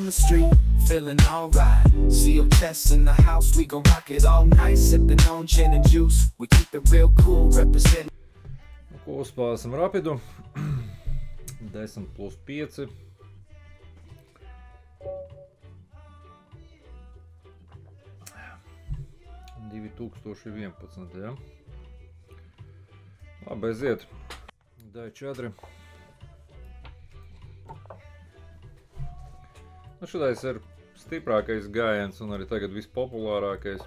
the street, feeling alright. Seal tests in the house, we gon' rock it all night. Sipping on gin and juice, we keep it real cool, representing. Ko uzspēlēsim rapidu. 10 plus 5. Divi 2011, ja? Labi, aiziet. D4. Nu, šitais ir stiprākais gājiens un arī tagad vispopulārākais.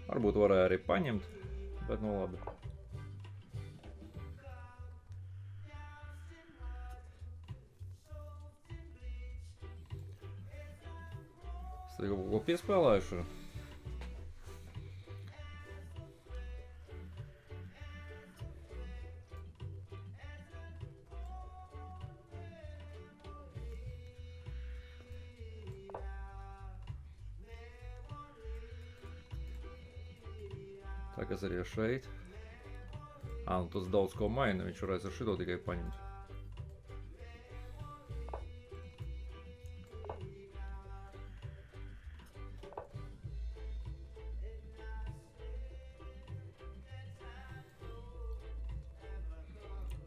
Varbūt varēja arī paņemt, bet nu labi. Es tagad kaut ko piespēlējuši. Tā kas arī šeit. Nu tas daudz ko maina, viņš varēs ar šito tikai paņemt.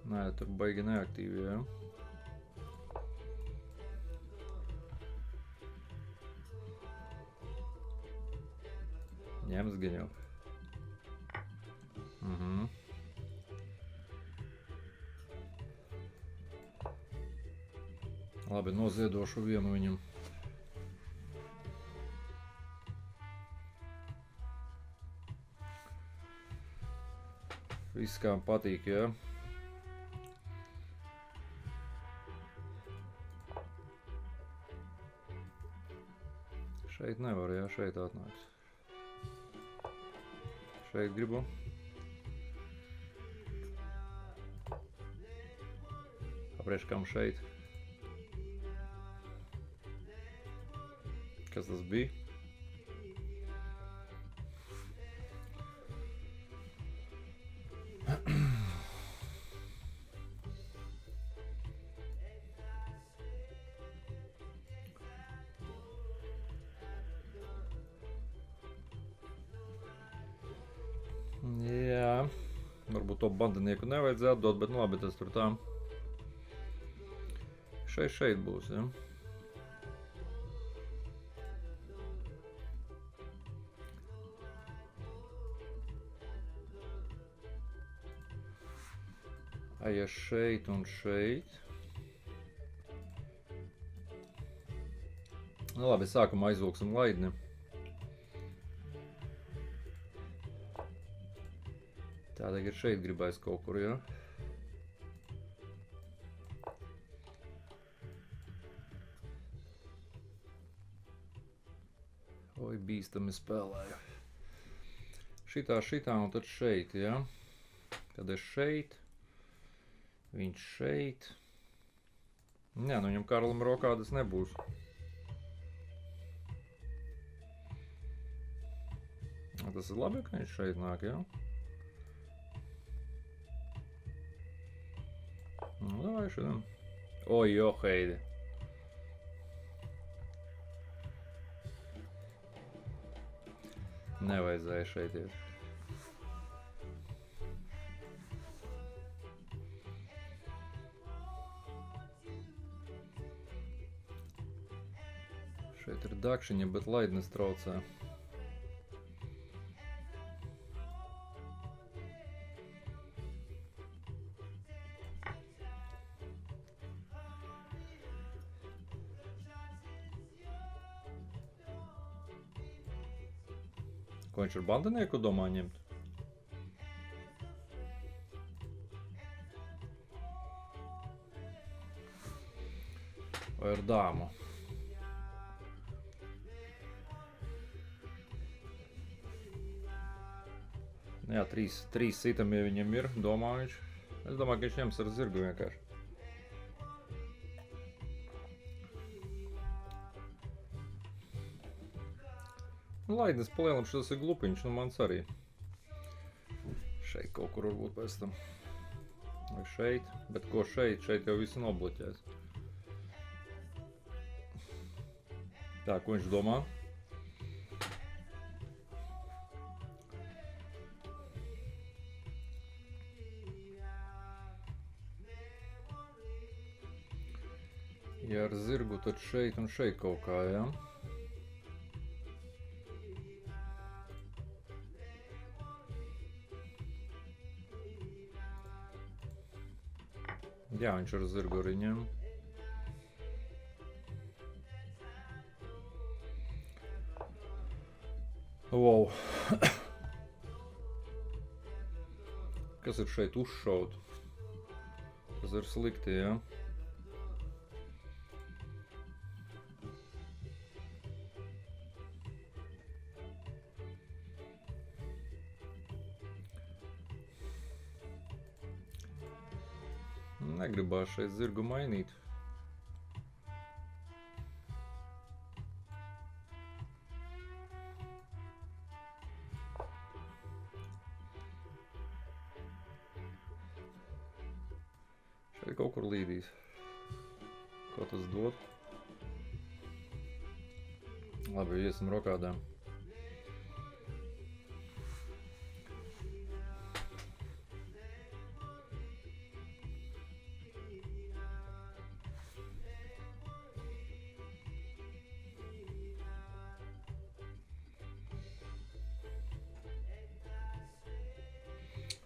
Nē, tur baigi neaktīvi, ja? Ņems gan jau. Labi, noziedošu vienu viņam. Viss kā patīk, ja? Šeit nevar, ja? Šeit atnāks. Šeit gribu. Apriekškam šeit. Kas tas bija? Jā, varbūt to bandinieku nevajadzētu dot, bet nu labi, tas tur tā. Šeit būs, ja? Ja šeit un šeit. Nu labi, sākumā aizvilksim laidni. Tā tagad šeit gribēs kaut kur, ja? Oi, bīstami spēlēju. Šitā un tad šeit, ja? Tad es šeit. Viņš šeit. Nē, nu viņam Karlam rokādas nebūs. Tas ir labi, ka viņš šeit nāk, jā? Nu, davai šodien. Oi, jo, heidi. Nevajadzēja šeit iet. Šeit ir dakšiņa, bet laidnes traucē. Ko viņš ar bandinieku domā ņemt? Vai ar dāmu? Jā, trīs sitamie viņam ir, domā viņš. Es domāju, ka viņš ņems ar zirgu vienkārši. Laidnes palielam, šis ir glupiņš, nu mans arī. Šeit kaut kur varbūt pēc tam. Vai šeit, bet ko šeit? Šeit jau visu nobloķēs. Tā, ko viņš domā? Ja ar zirgu, tad šeit un šeit kaut kā, jā? Jā, viņš ar zirgu arī ņem. Wow. Kas ir šeit uzšaut? Tas ir slikti, jā? Negribās šeit zirgu mainīt. Šeit kaut kur līdīs. Ko tas dod? Labi, iesim rokādām.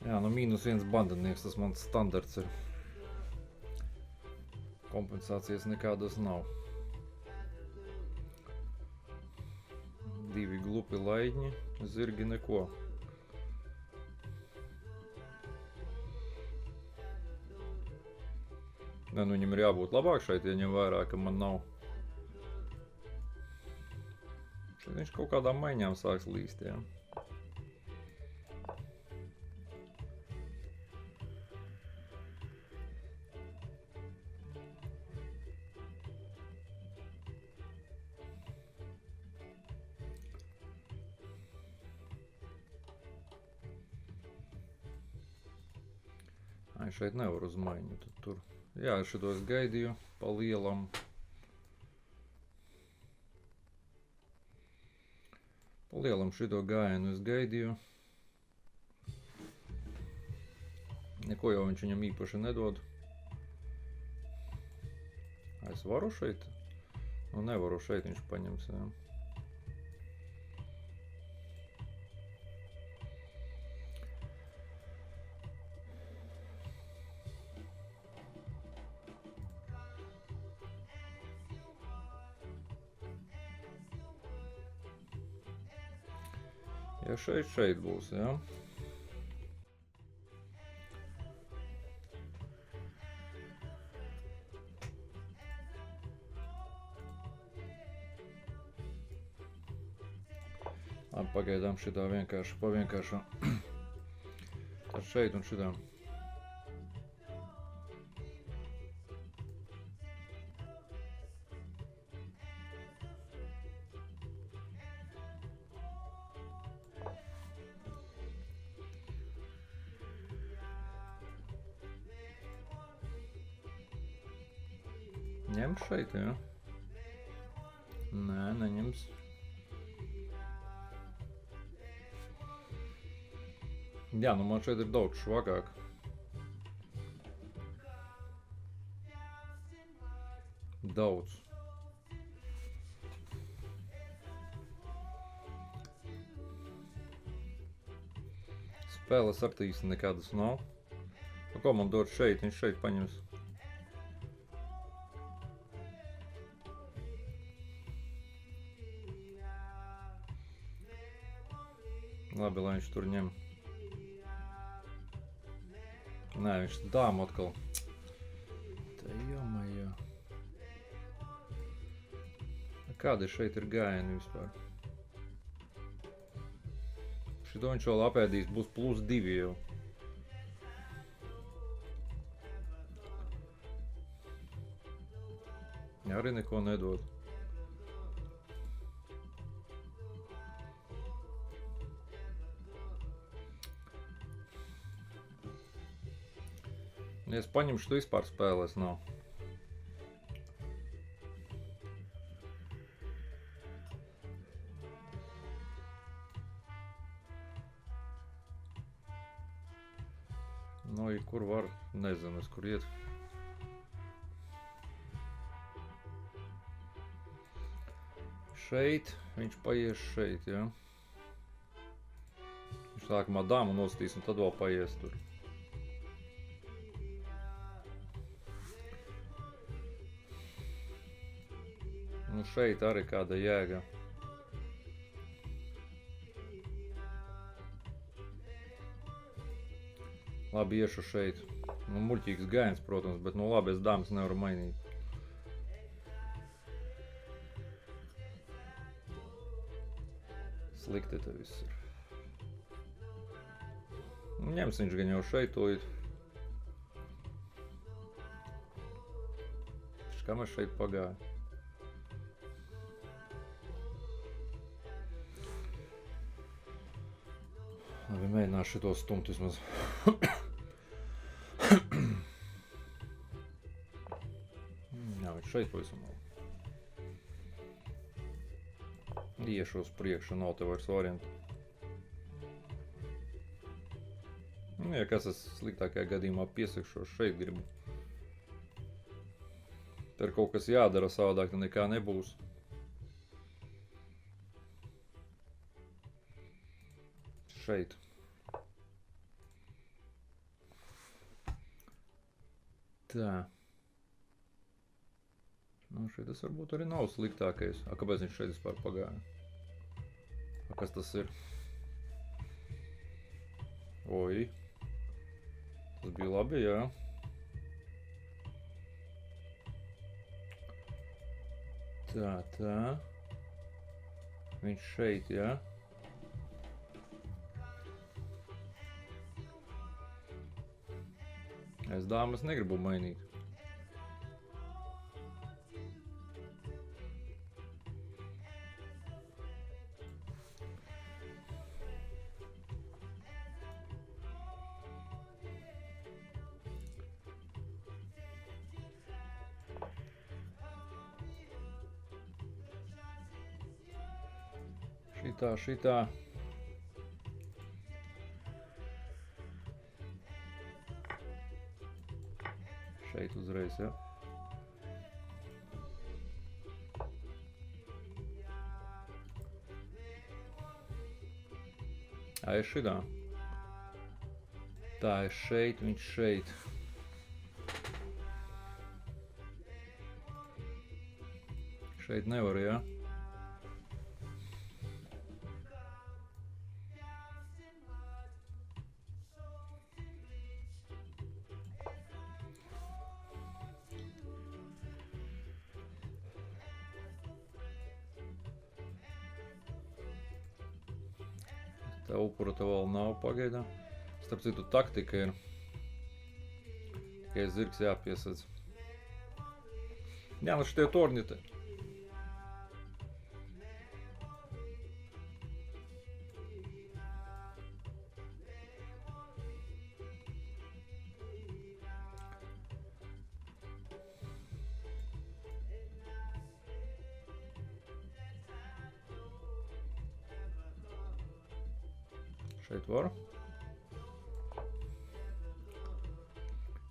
Jā, nu -1 bandinieks, tas mans standarts ir. Kompensācijas nekādas nav. 2 glupi laidņi, zirgi neko. Ne, nu viņam ir jābūt labāk šeit, ieņem vērā, ka man nav. Šeit viņš kaut kādām maiņām sāks līst, jā. Ai, šeit nevar uz maiņu, tad tur. Jā, šito es gaidīju pa lielam. Pa lielam šito gājienu es gaidīju. Neko jau viņš viņam īpaši nedod. Es varu šeit? Nu, nevaru šeit, viņš paņems, jā. Ja šeit būs, jā. Labi, pagaidām šitā vienkārši, pavienkārši. Tad šeit un šitā. Ņems šeit, jā? Nē, neņems. Jā, nu man šeit ir daudz švagāk. Daudz. Spēles ar īsti nekādas nav. Ko man dod šeit? Viņš šeit paņems. Labi, lai viņš tur ņem. Nē, viņš dām atkal. Tā jomajā. Kādi šeit ir gājieni vispār? Šito viņš vēl apēdīs, būs +2 jau. Arī neko nedod. Ja es paņemšu, tu vispār spēlēs nav. Nu, ja kur var, nezinu, es kur iet. Šeit, viņš paies šeit, ja. Viņš sākumā dāmu nostīs un tad vēl paies tur. Nu, šeit arī kāda jēga. Labi, iešu šeit. Nu, muļķīgs gājiens, protams, bet nu labi, es dāmas nevaru mainīt. Slikti te viss ir. Ņems viņš gan jau šeit tūlīt. Kā mēs šeit pagāja? Labi, mēģināšu šito stumt vismaz. Jā, viņš šeit pavisam nav. Iešu uz priekšu, nav te vairs variantu. Ja kas es sliktākajā gadījumā piesakšos, šeit gribu. Te ir kaut kas jādara savādāk, tad nekā nebūs. Šeit. Tā. Nu, šeit tas varbūt arī nav sliktākais. Kāpēc viņš šeit vispār pagāja? Kas tas ir? Oi. Tas bija labi, jā. Tā. Viņš šeit, jā. Es dāmas negribu mainīt. Šitā. Šeit uzreiz, ja. Es šitā. Tā, es šeit, viņš šeit. Šeit nevar, ja. Tā upura te vēl nav pagaidām. Starp citu, taktika ir. Tikai zirgs jāpiesadz. Jā, nu šitie torņi te. Šeit var.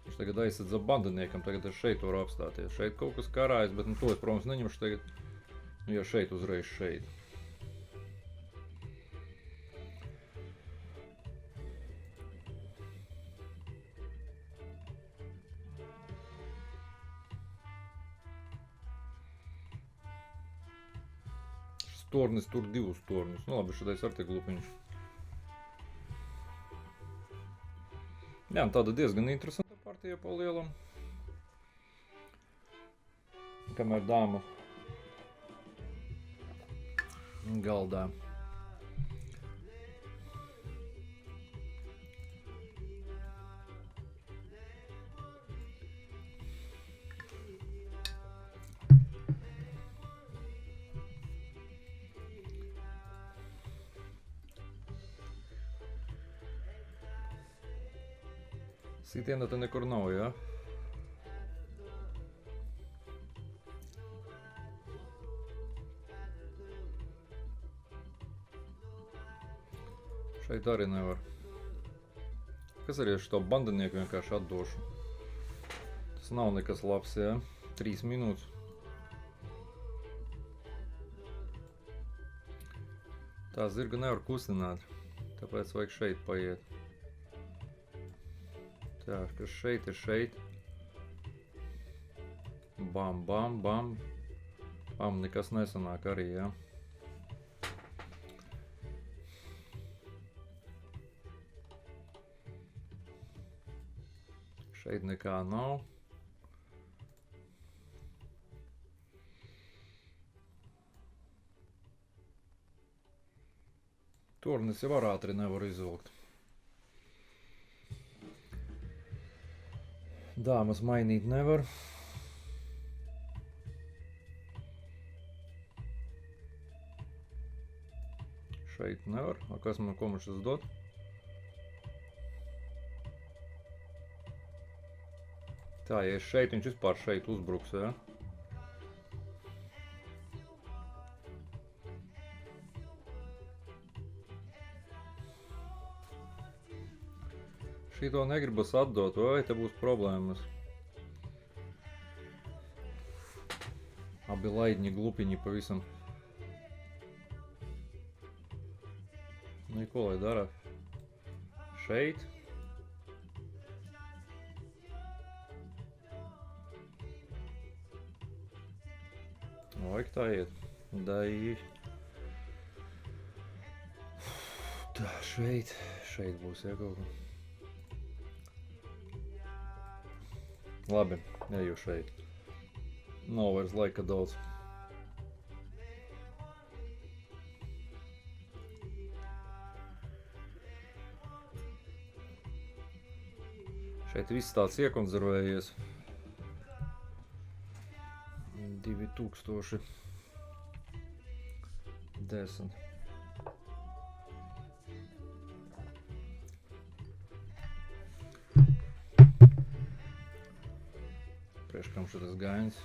Viņš tagad aizsadz ap bandiniekam, tagad es šeit varu apstāties. Šeit kaut kas karājas, bet nu to es, protams, neņemšu tagad. Nu, ja šeit uzreiz šeit. Šis tornis tur divus tornis. Nu labi, šitais ar te glupiņš. Jā, tāda diezgan interesanta partija pa lielam. Kamēr dāma galdā. Sitiena te nekur nav, jā? Ja? Šeit arī nevar. Kas arī ar šo bandinieku vienkārši atdošu? Tas nav nekas labs, jā? 3 minūtes. Tā zirga nevar kustināt, tāpēc vajag šeit paiet. Tā, kas šeit ir šeit. Bam, bam, bam. Bam, nekas nesanāk arī, jā. Šeit nekā nav. Tornis jau ar ātri nevar izvilkt. Dāmas mainīt nevar. Šeit nevar. A kas man komušas dod? Tā, ja es šeit, viņš vispār šeit uzbruks, jā? Šito negribas atdot, vai te būs problēmas. Abi laidņi glupiņi pavisam. Nu, ko lai dara? Šeit. Vajag tā iet. Dai. Tā, šeit. Šeit būs, ja, kaut kā. Labi, eju šeit. Nav vairs laika daudz. Šeit viss tāds iekonservējies. 2010. Priekš kam šitas gainis.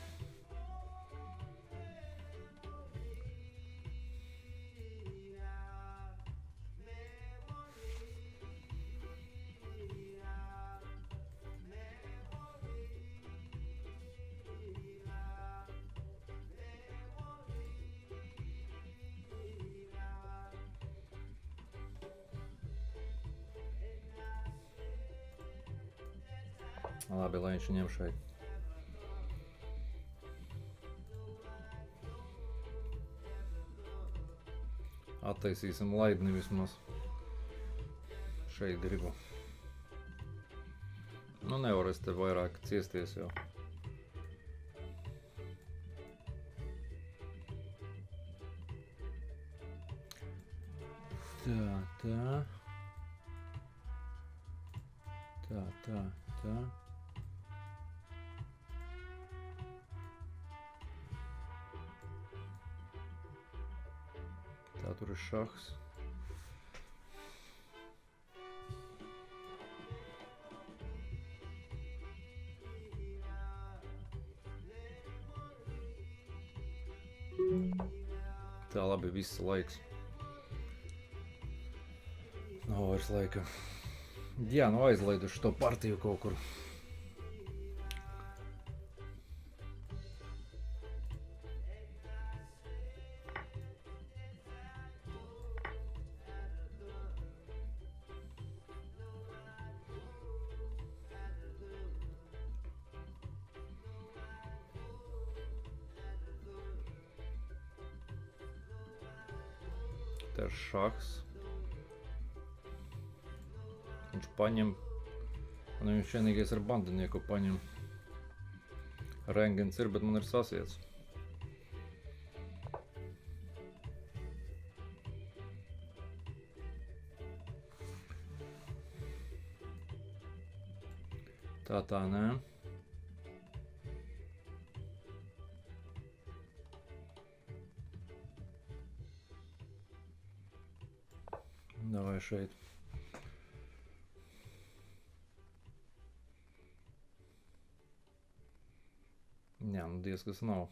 Labi, lai viņš ņem šeit. Attaisīsim laidni vismaz. Šeit gribu. Nu, nevar es te vairāk ciesties jau. Tā, tā. Tā, tā, tā. Tā, tur ir šahs. Tā, labi, viss laiks. Nav vairs laika. Jā, nu aizlaidu šo partiju kaut kur. Tā ir šahs. Viņš paņem. Un viņš vienīgais ar bandinieku paņem. Rengens ir, bet man ir sasiets. Tā, nē. Davai šeit. Paldies, kas nav.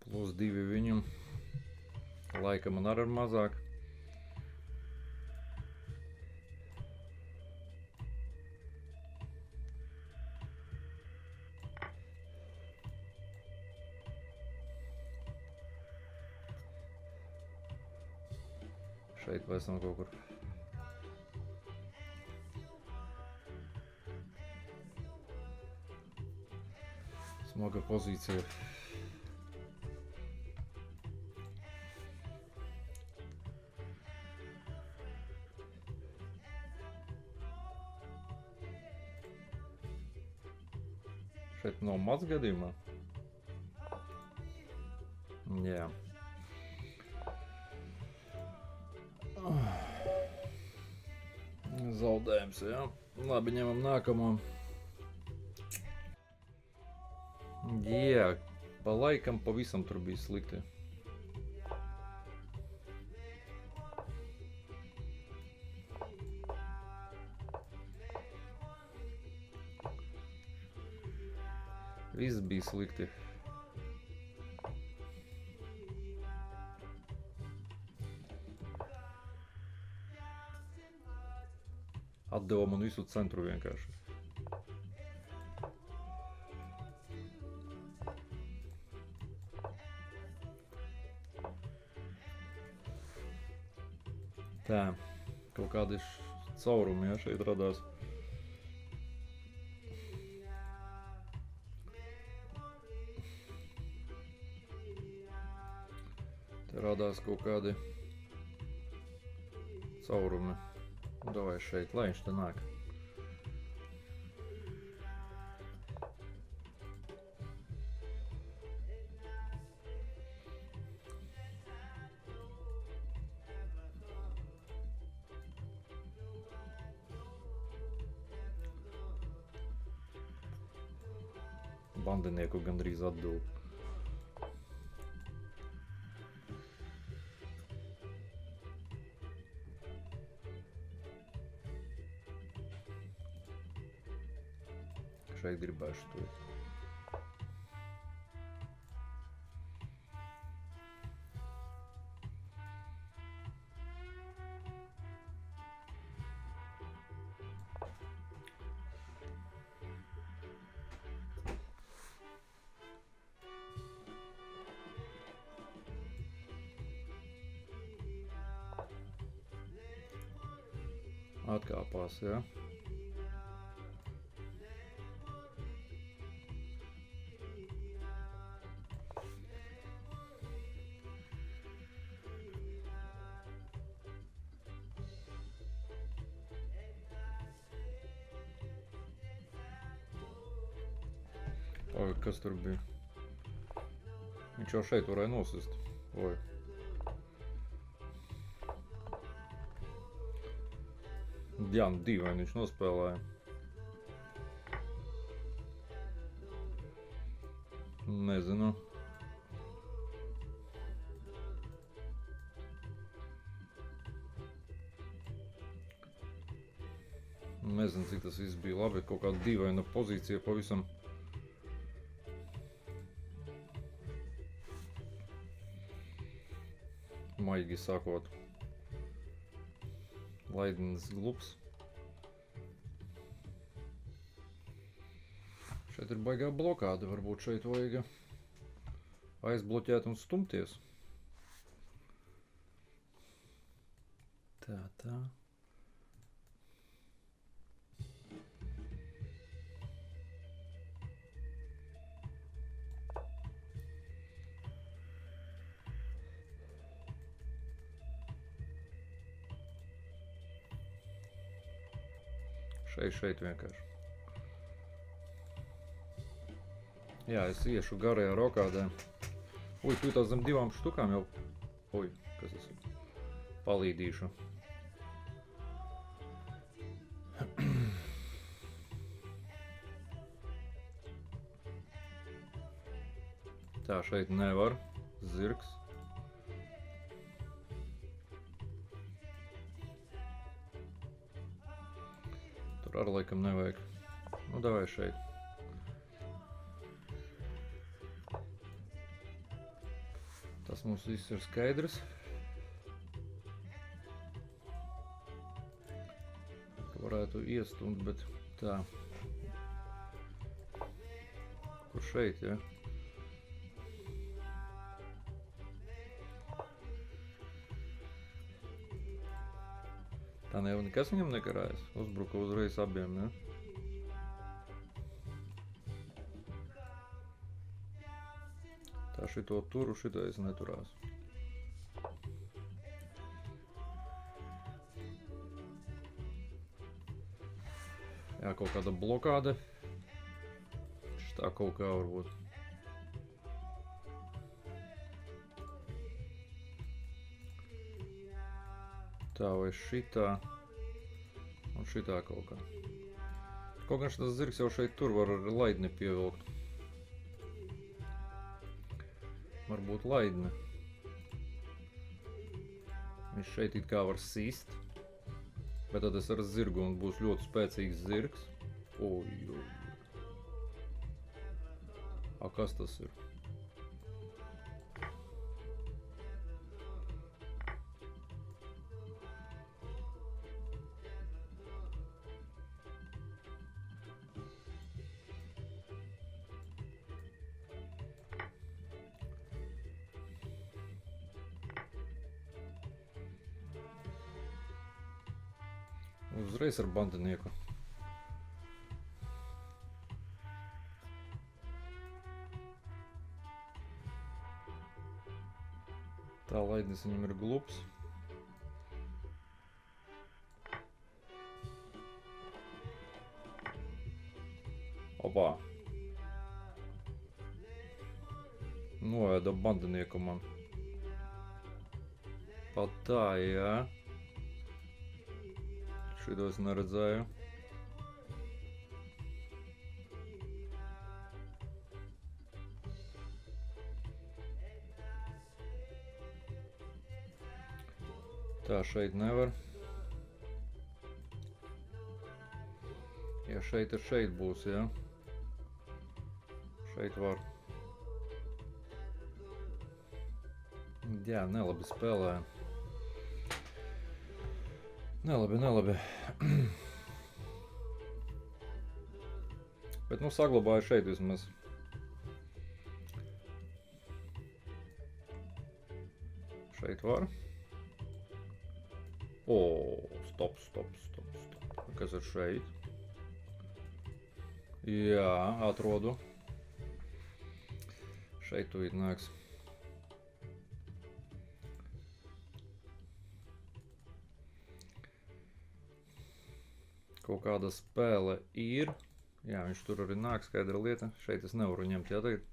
Plus 2 viņam. Laika man ar mazāk. Šeit vai esam kaut kur. Smaga pozīcija. Šeit nav maz gadījumā. Jā. Zaudējums, jā. Labi, ņemam nākamo. Jā, pa laikam pavisam tur bija slikti. Viss bija slikti. Atdeva man visu centru vienkārši. Tā, kaut kādi caurumi, ja, šeit radās. Te radās kaut kādi caurumi. Davai šeit, lai viņš te nāk. Bandinieku gandrīz atdūl. Šeit gribēšu to. Atkāpās, jā. Oi, kas tur bija? Viņš jau šeit varēja nosist. Oi. Jā, dīvaini viņš nospēlēja. Nezinu. Nezinu, cik tas viss bija labi. Kaut kāda dīvaina pozīcija pavisam. Maigi sakot. Laidins glups. Šeit ir baigā blokāde, varbūt šeit vajag aizbloķēt un stumties. Tā, tā. Šeit vienkārši. Jā, es iešu garajā rokādē. Ui, tu tās zem 2 štukām jau. Ui, kas tas ir? Palīdīšu. Tā, šeit nevar. Zirgs. Ar laikam nevajag. Nu, davai šeit. Mums viss ir skaidrs. Varētu iestumt, bet tā. Kur šeit, ja? Tā jau nekas viņam nekarājas. Uzbruka uzreiz abiem, ja? Tā šito turu, šitais neturās. Jā, kaut kāda blokāde. Šitā kaut kā varbūt. Tā vai šitā. Un šitā kaut kā. Kaut gan šitas zirgs jau šeit tur var ar laidni pievilkt. Varbūt laidne. Viņš šeit it kā var sist. Bet tad es ar zirgu un būs ļoti spēcīgs zirgs. Oj. A, kas tas ir? Uzreiz ar bandinieku. Tā laidnis viņam ir glups. Opā. Noēda bandinieku man. Pat tā, jā. Šito es neredzēju. Tā šeit nevar. Ja šeit ir šeit būs, ja? Šeit var. Jā, nelabi spēlē. Nelabi. Bet nu saglabāju šeit vismaz. Šeit var. O, stop. Kas ir šeit? Jā, atrodu. Šeit tu nāks. Kaut kāda spēle ir. Jā, viņš tur arī nāk, skaidra lieta. Šeit es nevaru ņemt, jā, tagad.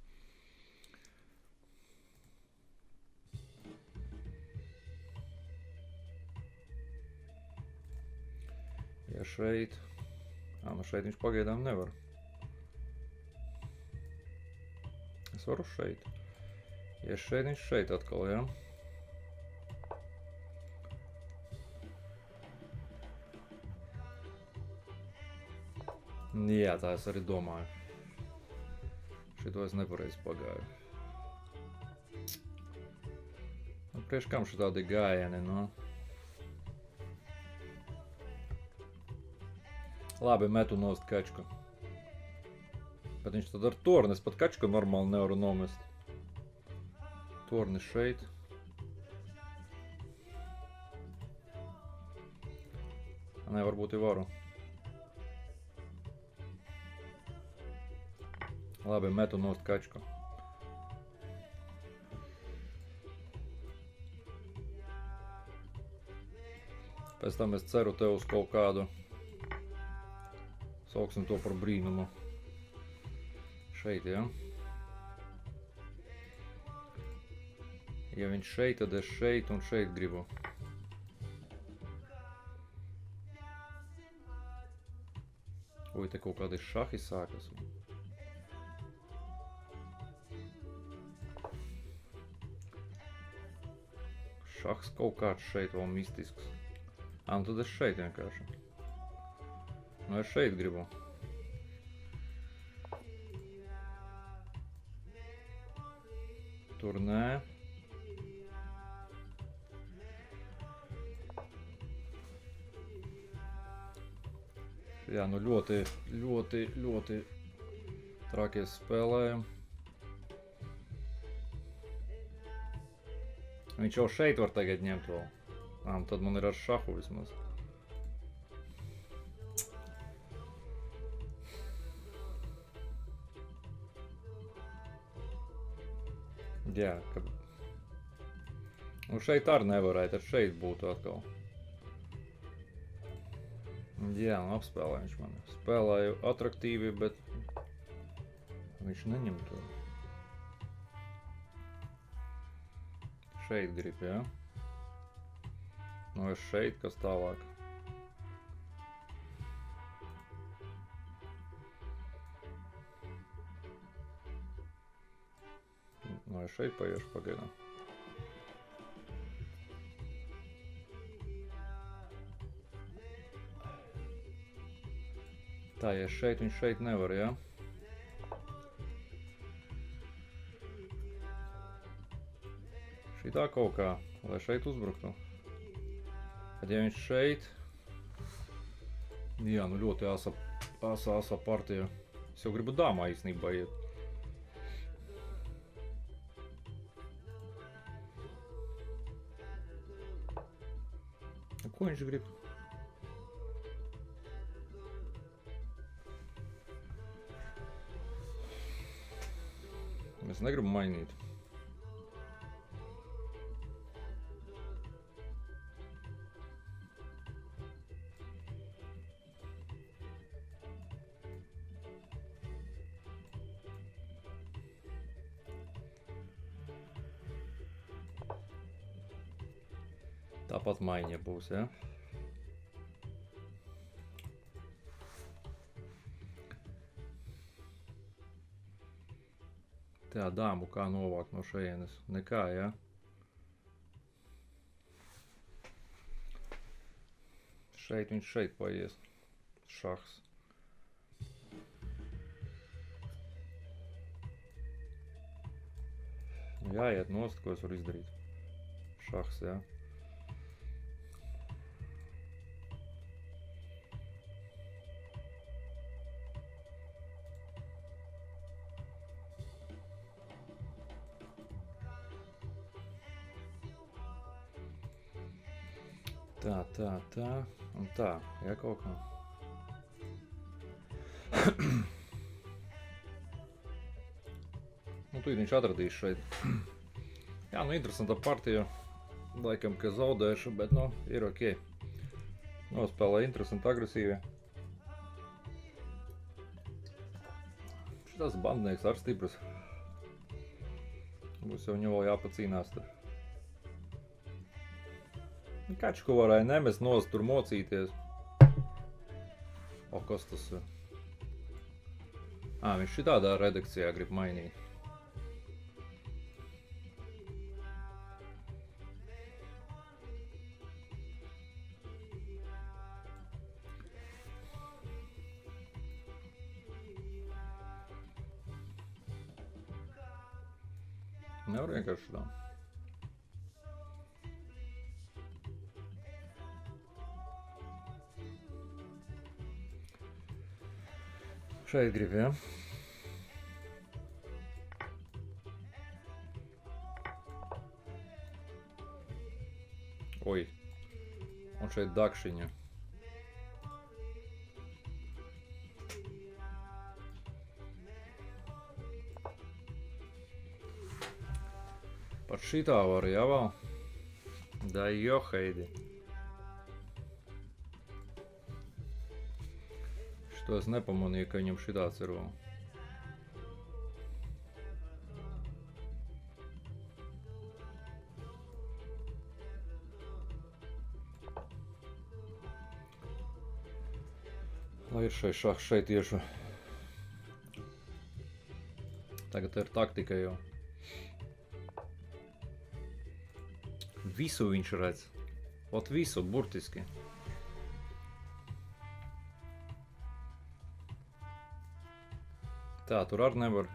Ja šeit. Nu šeit viņš pagaidām nevar. Es varu šeit. Ja šeit, viņš šeit atkal, jā. Jā, tā es arī domāju. Šito es nepareizi pagāju. Priekš kam šitādi gājieni, no? Labi, metu nost kačku. Bet viņš tad ar torni, es pat kačku normāli nevaru nomest. Torni šeit. Nē, varbūt ir varu. Labi, metu nost kačku. Pēc tam es ceru tev uz kaut kādu. Sauksim to par brīnumu. Šeit, ja? Ja viņš šeit, tad es šeit un šeit gribu. Ui, te kaut kādi šahi sākas. Šahs kaut kāds šeit vēl mistisks. Nu tad es šeit vienkārši. Nu es šeit gribu. Tur nē. Jā, nu ļoti traki spēlējam. Viņš jau šeit var tagad ņemt vēl. Nu tad man ir ar šahu vismaz. Jā, ka... Nu šeit arī nevarētu, ar šeit būtu atkal. Jā, nu apspēlē viņš man. Spēlēju atraktīvi, bet viņš neņem to. Šeit grib, jā? Nu es šeit, kas tālāk? Nu es šeit paiešu pagaidām. Tā, ja šeit, viņš šeit nevar, jā? Šitā kaut kā, lai šeit uzbruktu. Kad ja viņš šeit... Jā, nu ļoti āsā partija. Es jau gribu dāmā īstenībā iet. Ko viņš grib? Es negribu mainīt. Tāpat maiņa būs, ja? Tā dāmu kā novākt no šajienes? Nekā, ja? Šeit viņš šeit paies. Šahs. Jāiet nost, ko es varu izdarīt. Šahs, ja? Tā un tā, ja kaut kā. Nu, tūlīt viņš atradīs šeit. Jā, nu, interesanta partija. Laikam, ka zaudēšu, bet, nu, ir ok. Nospēlē interesanti, agresīvi. Šitas bandnieks ar stiprs. Būs jau viņu vēl jāpacīnās. Kaču, ko varēja nemest nost, tur mocīties. O, kas tas ir? Viņš šitādā redakcijā grib mainīt. Nevar vienkārši šitā. Šeit grib, ja? Oi. Un šeit dakšiņa. Pat šitā var, jā, vēl? Da joheidi. To es nepamanīju, ka viņam šitāds ir vēl. Lai ir šeit šahs, šeit iešu. Tagad ir taktika jau. Visu viņš redz. Ot visu, burtiski. Tā, tur arī nevar.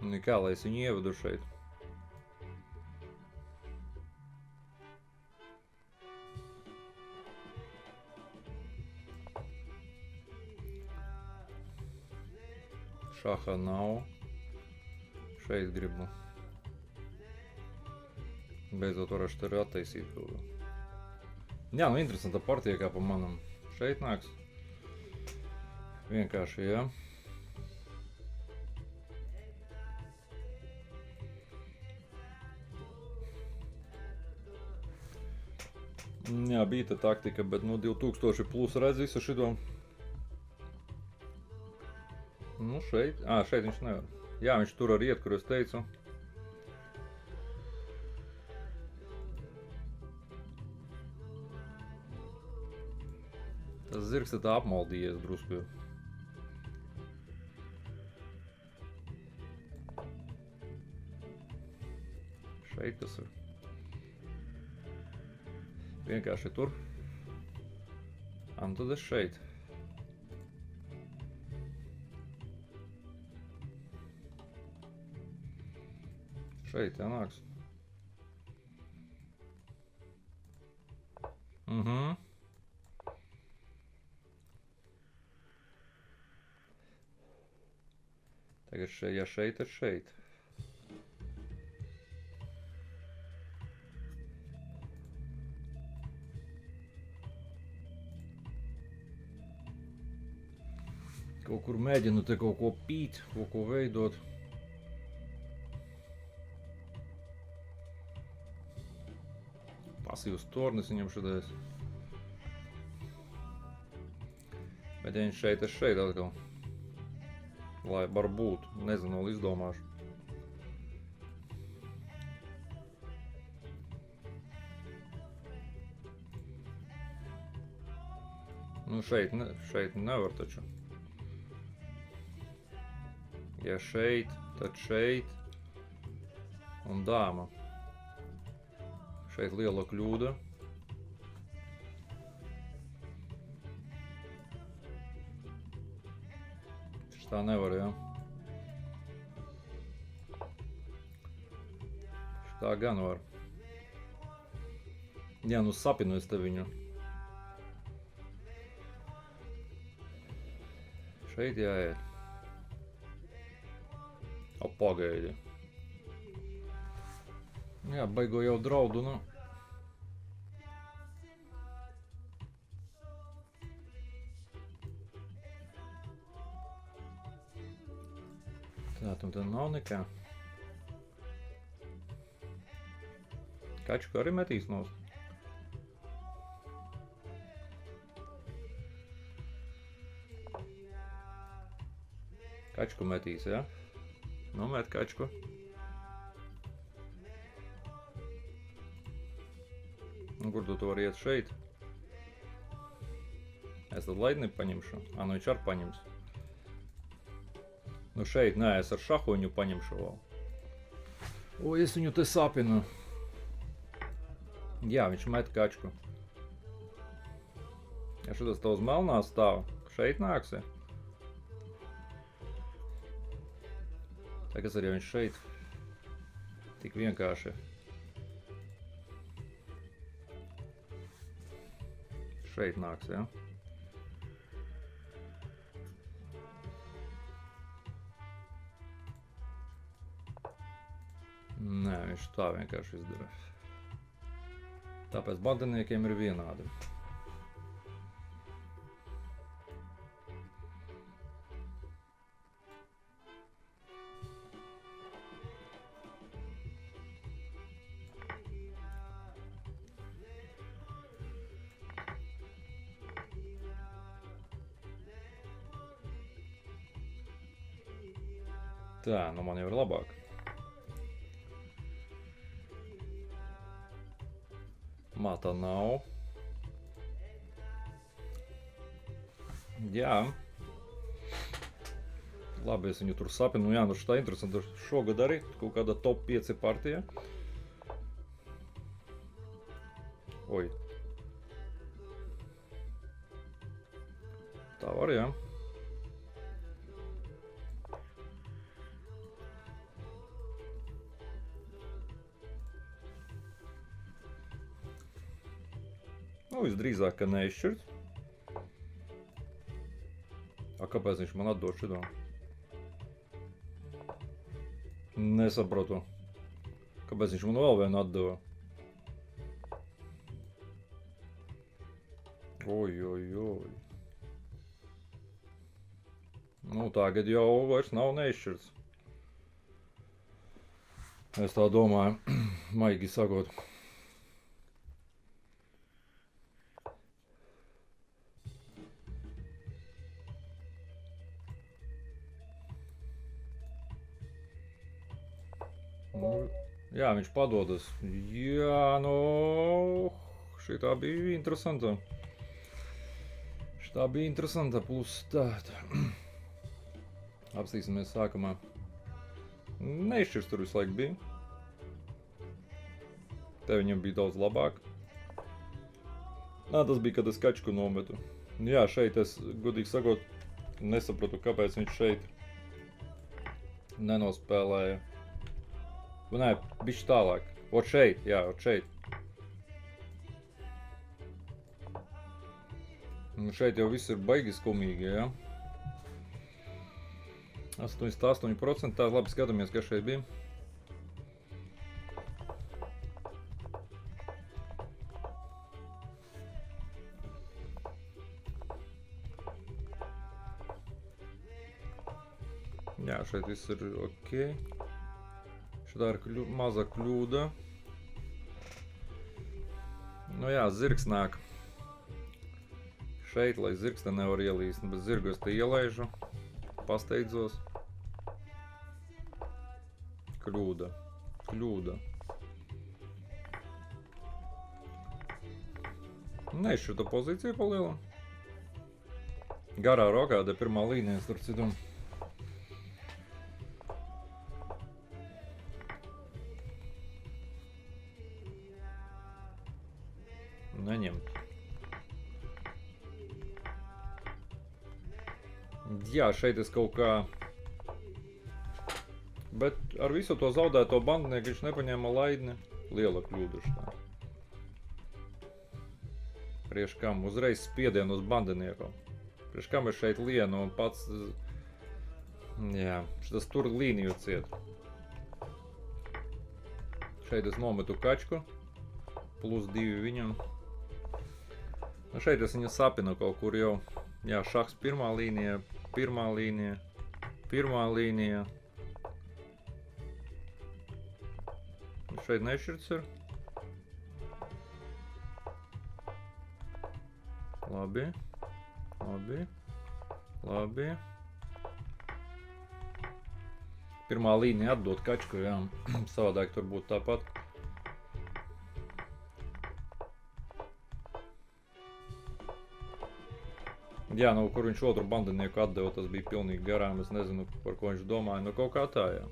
Nekā, lai es viņu ievedu šeit. Šaha nav. Šeit gribu. Beidzot varēšu te arī attaisīt kaut ko. Jā, nu interesanta partija kā pa manam. Šeit nāks. Vienkārši, jā. Jā, bija tā taktika, bet nu 2000 plus redz visu šito. Nu šeit, šeit viņš nevar. Jā, viņš tur arī iet, kur es teicu. Tas zirgs tā apmaldījies drusku. Šeit tas ir. Vienkārši tur. Un tad es šeit. Šeit jānāks. Tagad šeit, ja šeit, tad šeit. Kaut kur mēģinu te kaut ko pīt, kaut ko veidot. Pasīvs tornis viņam šodien. Bet ja viņš šeit, es šeit atkal. Lai varbūt, nezinu, vēl izdomāšu. Nu šeit nevar taču. Ja šeit, tad šeit. Un dāma. Šeit liela kļūda. Tā nevar, jā. Tā gan var. Jā, nu sapinu es te viņu. Šeit jāiet. O, pagaidi. Jā, baigo jau draudu, nu. Tā, tam tad nav nekā. Kačku arī metīs nost. Kačku metīs, jā? Nomet kačku. Un kur tu vari iet šeit? Es tad laidni paņemšu. Nu viņš arī paņems. Nu šeit, nē, es ar šahu viņu paņemšu vēl. O, es viņu te sapinu. Jā, viņš met kačku. Ja šitas tavs melnā stāv, šeit nāksi. Tā kas arī viņš šeit. Tik vienkārši. Šeit nāks, jā. Nē, viņš tā vienkārši izdara. Tāpēc bandiniekiem ir vienādi. Tā, nu man jau ir labāk. Mata nav. Jā. Labi, es viņu tur sapinu. Jā, nu šitā interesanti. Šogad arī kaut kāda top 5 partija. Oi. Tā var, jā. Nu, visdrīzāk, ka neizšķirt. Kāpēc viņš man atdod šito? Nesaprotu. Kāpēc viņš man vēl vienu atdeva? Oj. Nu, tagad jau vairs nav neizšķirts. Es tā domāju, maigi sakot. Nu, jā, viņš padodas. Jā, nu, šitā bija interesanta. Šitā bija interesanta, plus tā. Apstīsimies sākumā. Neizšķirs tur visu laiku bija. Te viņam bija daudz labāk. Nā, tas bija, kad es kačku nometu. Jā, šeit es, godīgi sakot, nesapratu, kāpēc viņš šeit nenospēlēja. Nē, bišķi tālāk. Ot šeit, jā, ot šeit. Un šeit jau viss ir baigi skumīgi, jā. 88%, tā labi skatāmies, kas šeit bija. Jā, šeit viss ir ok. Šitā ir maza kļūda. Nu jā, zirgs nāk. Šeit, lai zirgs te nevar ielīst, bet zirgu es te ielaižu. Pasteidzos. Kļūda. Neizšķirta pozīcija pa lielam. Garā rokāda pirmā līnija starp citu. Neņemt. Jā, šeit es kaut kā... Bet ar visu to zaudēto bandinieku viņš nepaņēma laidni. Liela kļūda šitā. Priekš kam? Uzreiz spiedienu uz bandinieku. Priekš kam es šeit lienu un pats... Jā, šitas tur līniju ciet. Šeit es nometu kačku. Plus 2 viņam. Nu šeit es viņu sapinu kaut kur jau. Jā, šahs pirmā līnija. Šeit nešķirts ir. Labi. Pirmā līnija atdot kačku, jā. Savādāk tur būtu tāpat. Jā, nu, kur viņš otru bandinieku atdeva, tas bija pilnīgi garām, es nezinu, par ko viņš domāja, nu kaut kā tā, jā.